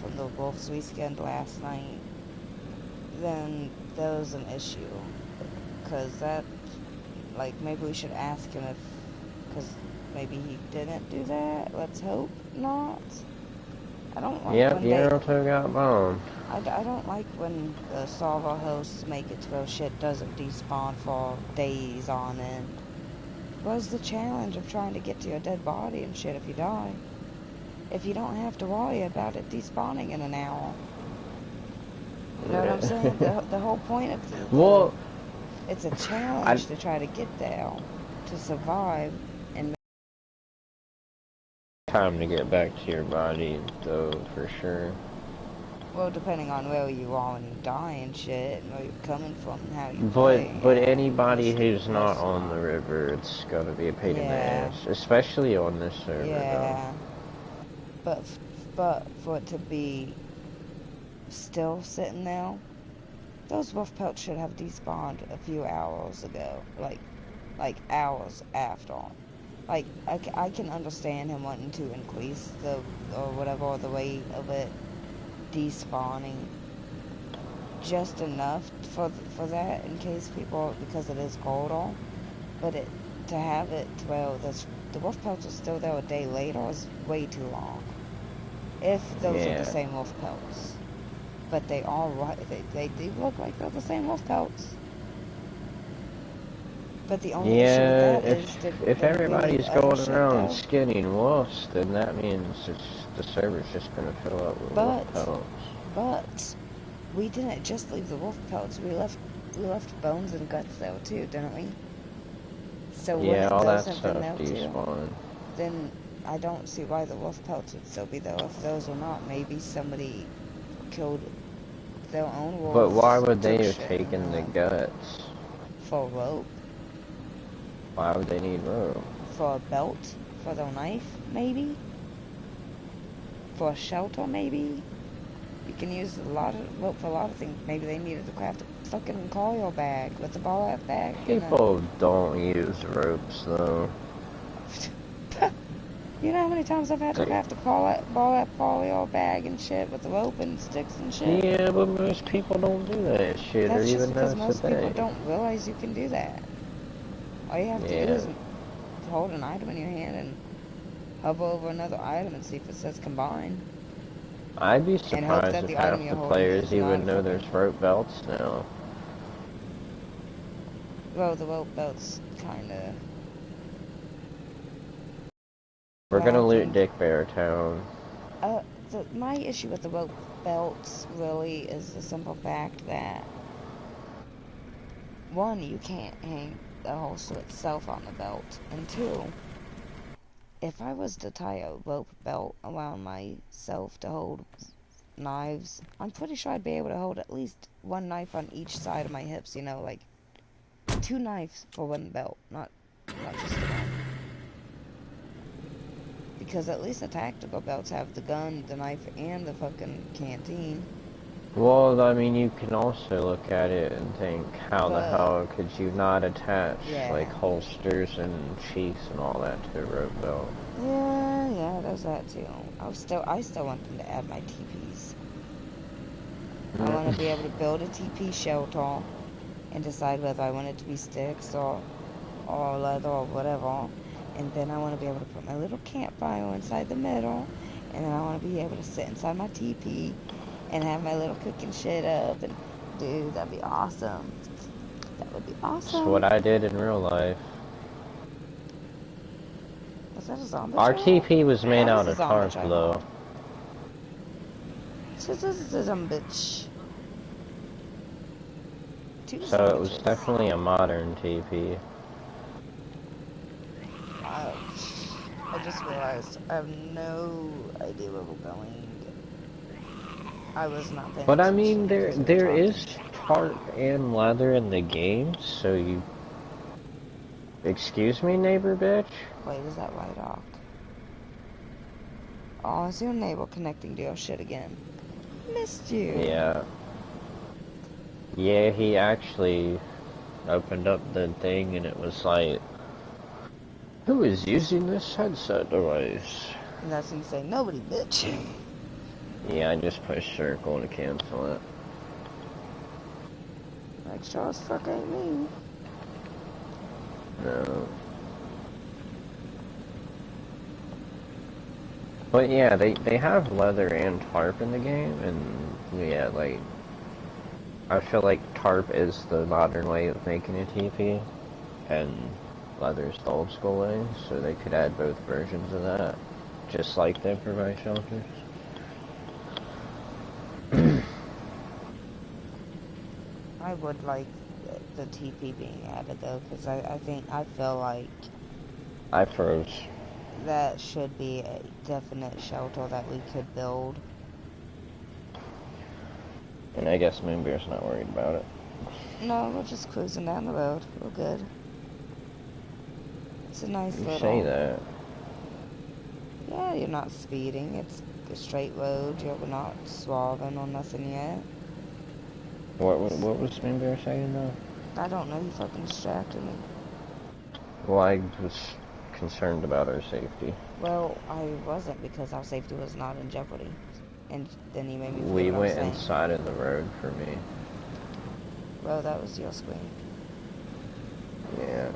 from the wolves we skinned last night, then there was an issue. Because that, like, maybe we should ask him if, because maybe he didn't do that. Let's hope not. I don't like Yep, when Naruto got bombed. I don't like when the server hosts make it to where shit doesn't despawn for days on end. What's the challenge of trying to get to your dead body and shit if you die? If you don't have to worry about it despawning in an hour. You know what I'm saying? The whole point of Well, it's a challenge to try to get there, to survive, and time to get back to your body, though, for sure. well, depending on where you are when you die and shit, and where you're coming from and how you play. But anybody who's not on the river, it's gonna be a pain in the ass, especially on this server. Yeah. Though. But for it to be still sitting there, those wolf pelts should have despawned a few hours ago, like hours after. Like I can understand him wanting to increase the the weight of it despawning just enough for that in case people, because it is colder, but to have it to where the wolf pelts are still there a day later is way too long. If those are the same wolf pelts. But they are right. They do look like they're the same wolf pelts. But the only issue with that is if everybody's going around skinning wolves, then that means the server's just gonna fill up with wolf pelts. But we didn't just leave the wolf pelts. We left bones and guts there too, didn't we? So yeah, all that stuff despawned. Then I don't see why the wolf pelts would still be there if those are not. Maybe somebody killed their own wolves. But why would they have taken the guts? For rope. Why would they need rope? For a belt? For their knife, maybe? For a shelter, maybe? You can use rope for a lot of things. Maybe they needed to craft a fucking coil bag with a ball bag. People don't use ropes, though. You know how many times I've had to craft a polyol bag and shit with the rope and sticks and shit? Yeah, but most people don't do that shit, or even know it's most people don't realize you can do that. All you have to do is hold an item in your hand and hover over another item and see if it says combine. I'd be surprised if half the players even know there's rope belts now. Well, the rope belts kinda... We're gonna loot Dick Bear Town. My issue with the rope belts really is the simple fact that, one, you can't hang the holster itself on the belt, and two, if I was to tie a rope belt around myself to hold knives, I'm pretty sure I'd be able to hold at least one knife on each side of my hips, you know, like 2 knives for one belt, not just one. Because at least the tactical belts have the gun, the knife, and the fucking canteen. Well, I mean, you can also look at it and think, how the hell could you not attach, like, holsters and sheaths and all that to a rope belt? Yeah, there's that too. I still want them to add my TPs. I want to be able to build a TP shelter and decide whether I want it to be sticks or leather or whatever. And then I want to be able to put my little campfire inside the middle. And then I want to be able to sit inside my TP and have my little cooking shit up. And, dude, that'd be awesome. That would be awesome. That's what I did in real life. Was that a zombie Our TP was made out of tarp, though. This is a zombie bitch. So it was definitely a modern TP. I just realized I have no idea where we're going. I was not paying attention. But I mean, there is tarp and leather in the game, so you... Excuse me, neighbor bitch? Wait, is that right off? Oh, is your neighbor connecting to your shit again? Missed you. Yeah. Yeah, he actually opened up the thing and it was like, who is using this headset device? And that's when you say, nobody, bitch. Yeah, I just pushed circle to cancel it. Like, sure as fuck ain't me. No. But yeah, they have leather and tarp in the game, and yeah, like, I feel like tarp is the modern way of making a TP, and leather's the old school way, so they could add both versions of that, just like they provide shelters. I would like the TP being added though, because I feel like I froze. that should be a definite shelter that we could build. And I guess Moonbear's not worried about it. No, we're just cruising down the road. We're good. It's a nice You say little... that. Yeah, you're not speeding. It's a straight road. You're not swerving or nothing yet. What was Moonbear saying though? I don't know. You fucking distracted me. Well, I was concerned about our safety. Well, I wasn't, because our safety was not in jeopardy. And then he made me forget We what I was went saying. inside of the road for me. Well, that was your screen. Yeah.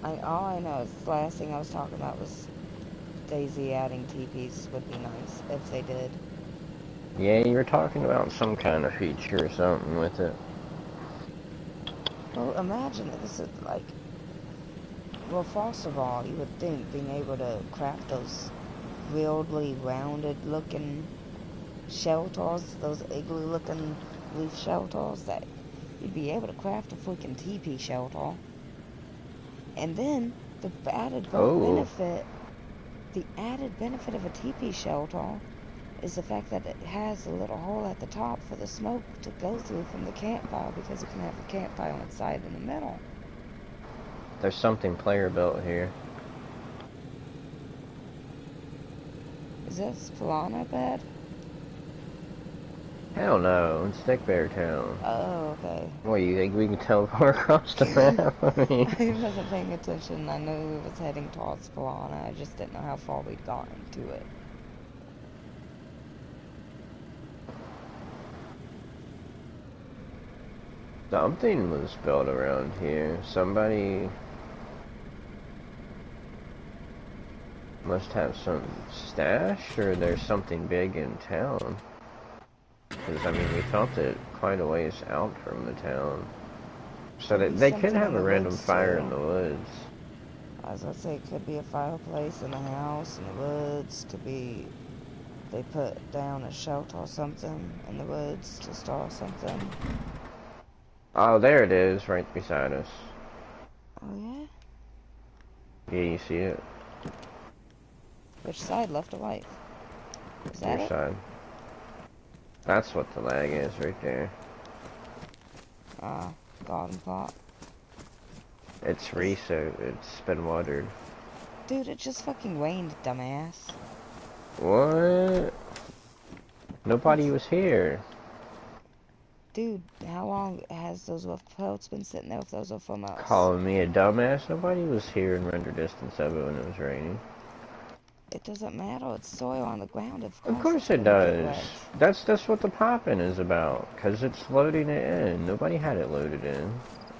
All I know is the last thing I was talking about was DayZ adding TPs would be nice if they did. Yeah, you were talking about some kind of feature or something with it. Well, imagine it. This is like... Well, first of all, you would think being able to craft those weirdly rounded looking shelters, those igloo looking leaf shelters, that you'd be able to craft a freaking TP shelter. And then the added benefit of a TP shelter is the fact that it has a little hole at the top for the smoke to go through from the campfire, because you can have a campfire on the side in the middle. There's something player built here. Is this Piranha bed? Hell no, it's Dick Bear Town. Oh, okay. What, you think we can teleport across the map? I mean... I wasn't paying attention. I knew we was heading towards Piranha. I just didn't know how far we'd gotten to it. Something was built around here. Somebody must have some stash, or there's something big in town. Because, I mean, we felt it quite a ways out from the town. So they could have a random fire in the woods. As I say, it could be a fireplace in the house, in the woods. Could be they put down a shelter or something in the woods to store something. Oh, there it is, right beside us. Oh, yeah? Yeah, you see it? Which side, left or right? Is that Your it? side. That's what the lag is, right there. Garden plot. It's reset. It's been watered. Dude, it just fucking rained, dumbass. What? Nobody was here. Dude, how long has those rough pelts been sitting there if those are from us? Calling me a dumbass? Nobody was here in render distance of it when it was raining. It doesn't matter. It's soil on the ground. Of course it does. That's what the popping is about. Because it's loading it in. Nobody had it loaded in.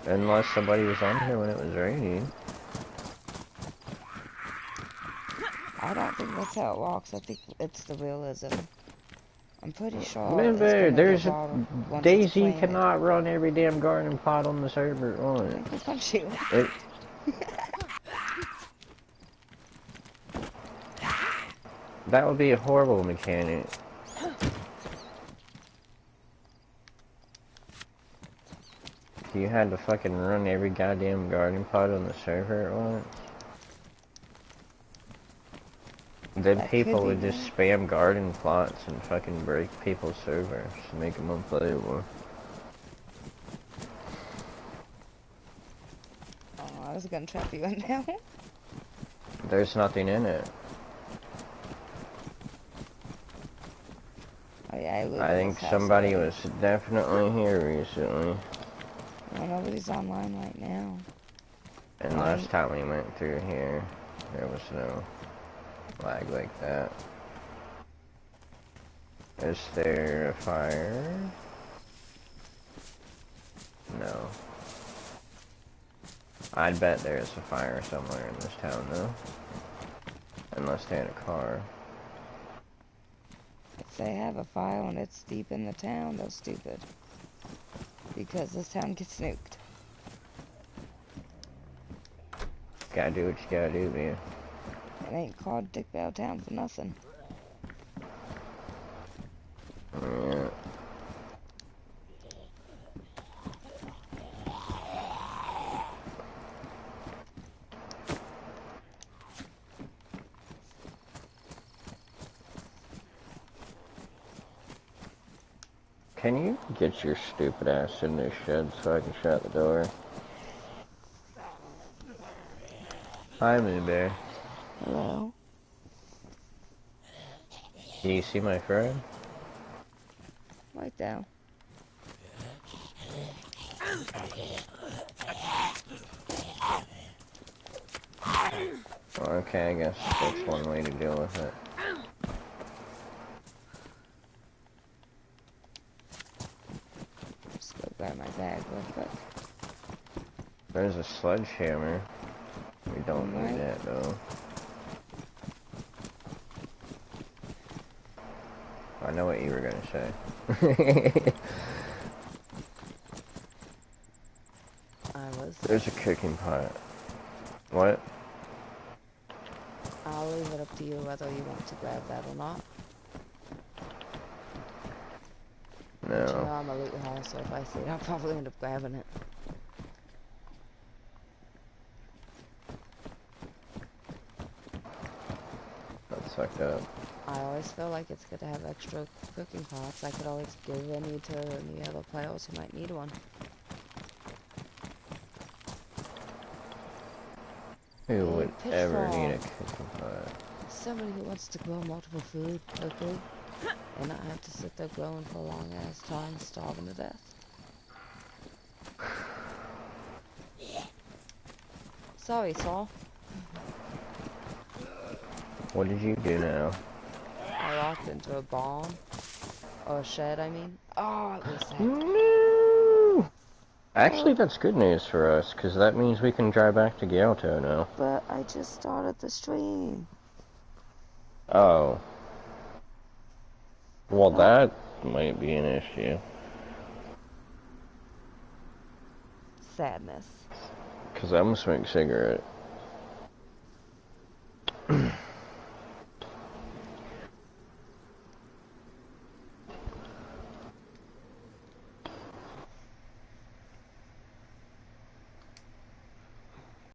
Unless somebody was on here when it was raining. I don't think that's how it works. I think it's the realism. I'm pretty sure. Remember, there's DayZ cannot run every damn garden plot on the server on it. Make me punch you. That would be a horrible mechanic. You had to fucking run every goddamn garden plot on the server at once. Then people would just spam garden plots and fucking break people's servers to make them unplayable. Oh, I was gonna trap you in now. There's nothing in it. Oh yeah, I think somebody was definitely here recently. Well, nobody's online right now. And last time we went through here. There was no lag like that. Is there a fire? No. I'd bet there's a fire somewhere in this town, though. Unless they're in a car. If they have a fire and it's deep in the town, they're stupid. Because this town gets nuked. Gotta do what you gotta do, man. It ain't called Dick Bell Town for nothing. Yeah. Can you get your stupid ass in this shed so I can shut the door? Hi, Moon Bear. Hello? Do you see my friend? Right down. Okay, I guess that's one way to deal with it. Just go grab my bag real quick. There's a sledgehammer. We don't need that, though. I know what you were gonna say. There's a cooking pot. What? I'll leave it up to you whether you want to grab that or not. No. But you know I'm a loot hole, so if I see it, I'll probably end up grabbing it. That's fucked up. I always feel like it's good to have extra cooking pots. I could always give any to any other players who might need one. Who would ever need a cooking pot? Somebody who wants to grow multiple food quickly and not have to sit there growing for a long ass time, starving to death. Sorry, Saul. What did you do now? I walked into a barn. Or a shed, I mean. Oh, it was sad. No! Actually, that's good news for us, because that means we can drive back to Gyalto now. But I just started the stream. Oh. Well, that might be an issue. Sadness. Because I'm gonna smoke a cigarette.